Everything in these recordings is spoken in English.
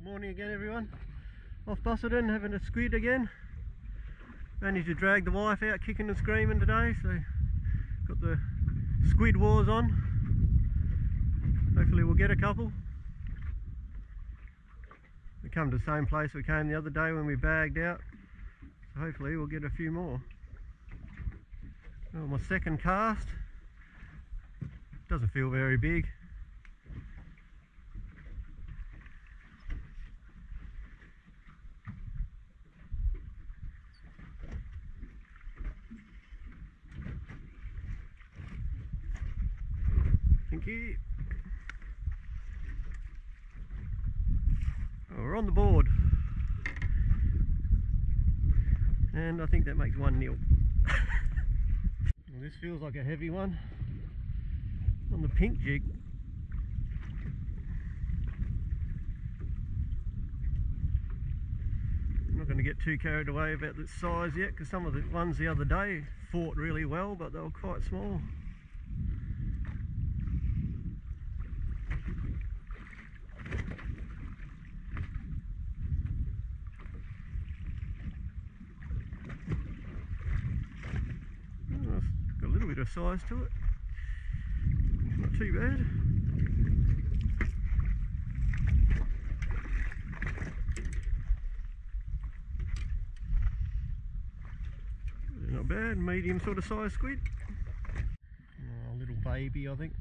Good morning again, everyone. Off Busselton, having a squid again. Managed to drag the wife out kicking and screaming today, so got the squid wars on. Hopefully we'll get a couple. We come to the same place we came the other day when we bagged out, so hopefully we'll get a few more. Oh, my second cast. Doesn't feel very big. Thank you. Oh, we're on the board, and I think that makes 1-0. Well, this feels like a heavy one on the pink jig. I'm not going to get too carried away about the size yet, because some of the ones the other day fought really well, but they were quite small. Got a little bit of size to it, not too bad. Not bad, medium sort of size squid. Oh, a little baby, I think.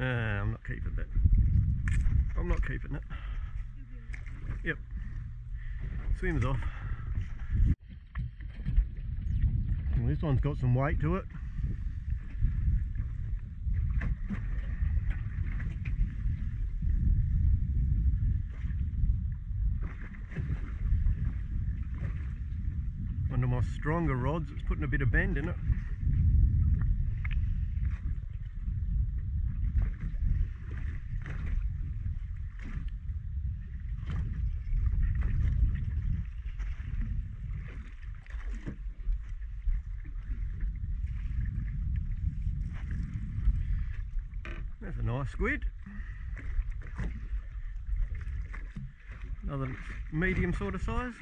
I'm not keeping that. I'm not keeping it. Yep. Swims off. Well, this one's got some weight to it. One of my stronger rods, it's putting a bit of bend in it. That's a nice squid. Another medium sort of size.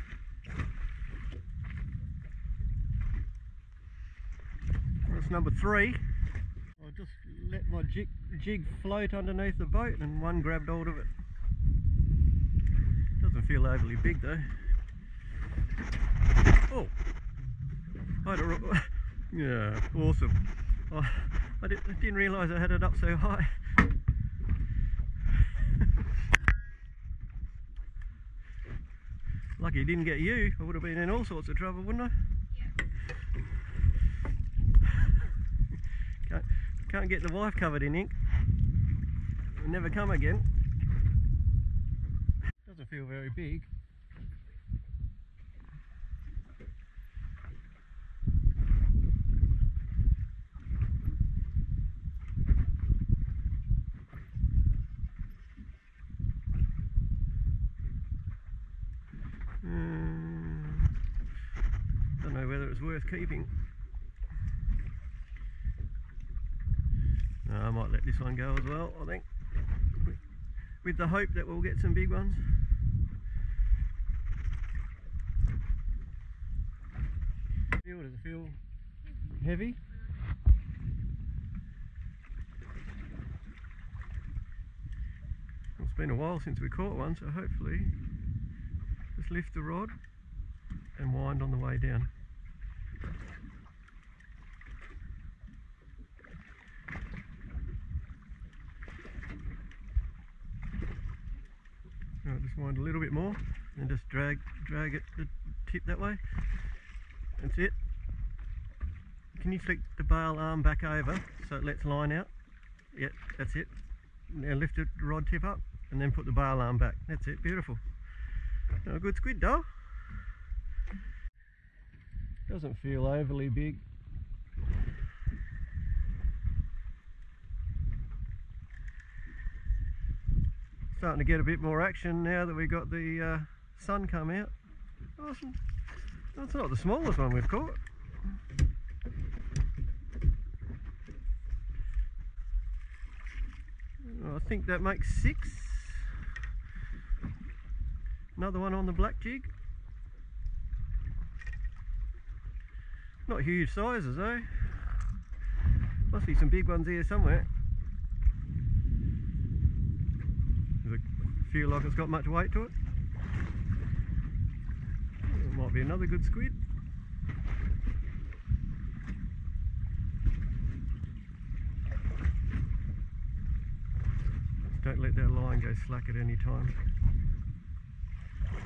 That's number 3. I just let my jig float underneath the boat and one grabbed hold of it. Doesn't feel overly big though. Oh! Yeah, awesome. I didn't realise I had it up so high. Lucky it didn't get you. I would have been in all sorts of trouble, wouldn't I? Yeah. Can't get the wife covered in ink. It'll never come again. Doesn't feel very big. Don't know whether it's worth keeping. No, I might let this one go as well, I think, with the hope that we'll get some big ones. Does it feel heavy? It's been a while since we caught one, so hopefully just lift the rod and wind on the way down. Right, just wind a little bit more and just drag it the tip that way. That's it. Can you flick the bail arm back over so it lets line out? Yep, that's it. Now lift the rod tip up and then put the bail arm back. That's it, beautiful. A good squid though. Doesn't feel overly big. Starting to get a bit more action now that we got the sun come out. Awesome. That's not the smallest one we've caught. I think that makes 6. Another one on the black jig. Not huge sizes though. Must be some big ones here somewhere. Does it feel like it's got much weight to it? It might be another good squid. Just don't let that line go slack at any time.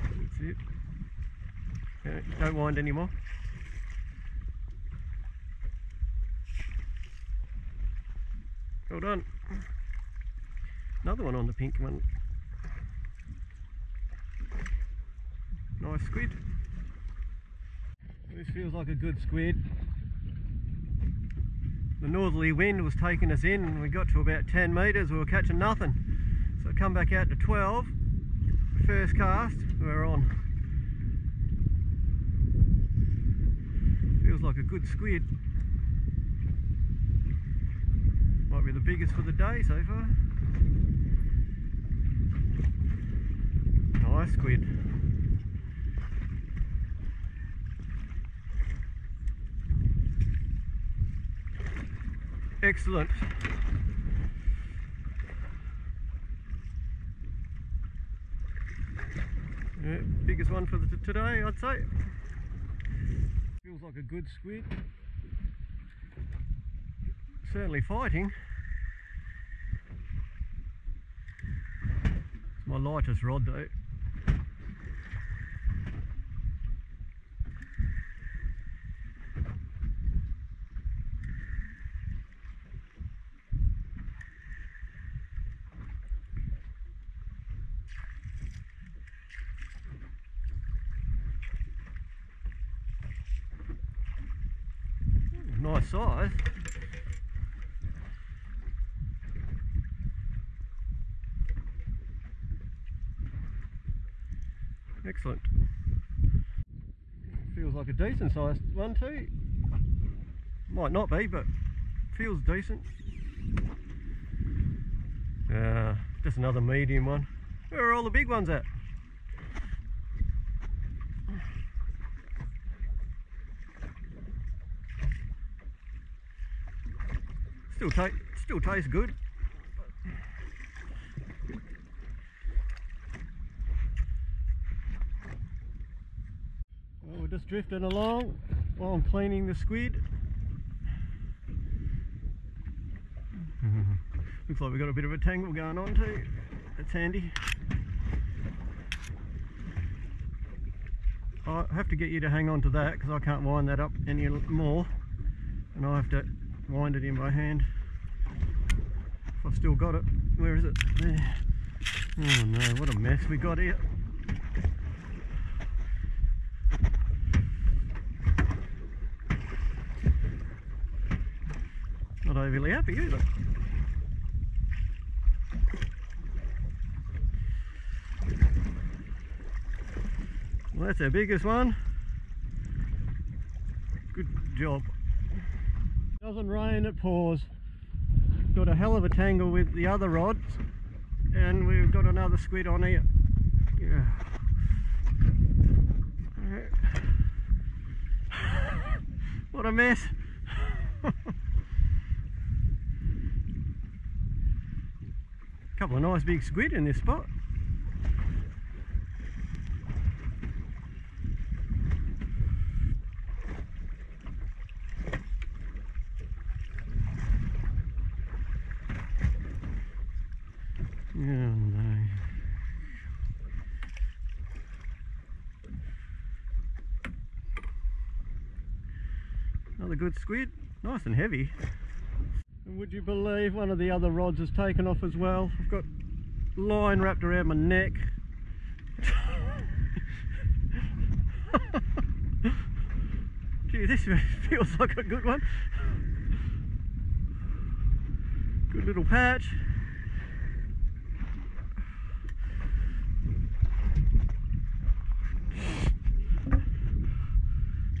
That's it. Yeah, don't wind anymore. Well done. Another one on the pink one. Nice squid. This feels like a good squid. The northerly wind was taking us in and we got to about 10 metres, we were catching nothing. So I come back out to 12, first cast, we're on. Feels like a good squid. Might be the biggest for the day so far. Nice squid. Excellent. Yeah, biggest one for today, I'd say. Feels like a good squid. Certainly fighting. It's my lightest rod though. Nice size. Excellent. Feels like a decent sized one too. Might not be, but feels decent. Just another medium one. Where are all the big ones at? Still tastes good. Well, we're just drifting along while I'm cleaning the squid. Looks like we've got a bit of a tangle going on too. That's handy. I have to get you to hang on to that because I can't wind that up any more, and I have to wind it in by hand. If I've still got it. Where is it? There. Oh no, what a mess we got here. Not overly happy either. Well, that's our biggest one. Good job. Doesn't rain, it pours. Got a hell of a tangle with the other rods, and we've got another squid on here. Yeah. What a mess. Couple of nice big squid in this spot. Oh no. Another good squid, nice and heavy. And would you believe one of the other rods has taken off as well? I've got line wrapped around my neck. Gee, this feels like a good one. Good little patch.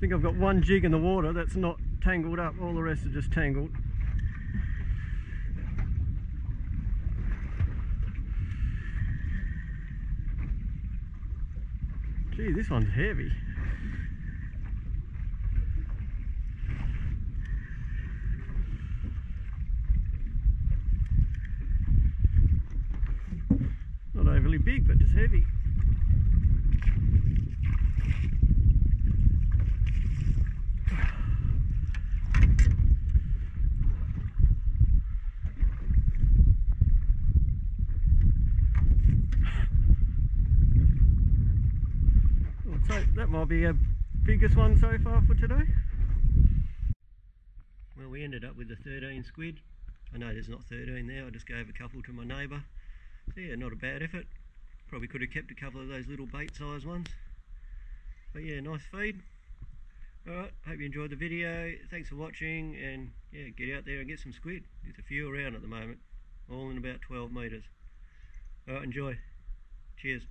think I've got one jig in the water that's not tangled up, all the rest are just tangled. Gee, this one's heavy. Not overly big, but just heavy. So that might be our biggest one so far for today. Well, we ended up with the 13 squid. I know there's not 13 there, I just gave a couple to my neighbour. So yeah, not a bad effort. Probably could have kept a couple of those little bait size ones. But yeah, nice feed. Alright, hope you enjoyed the video. Thanks for watching, and yeah, get out there and get some squid. There's a few around at the moment, all in about 12 metres. Alright, enjoy. Cheers.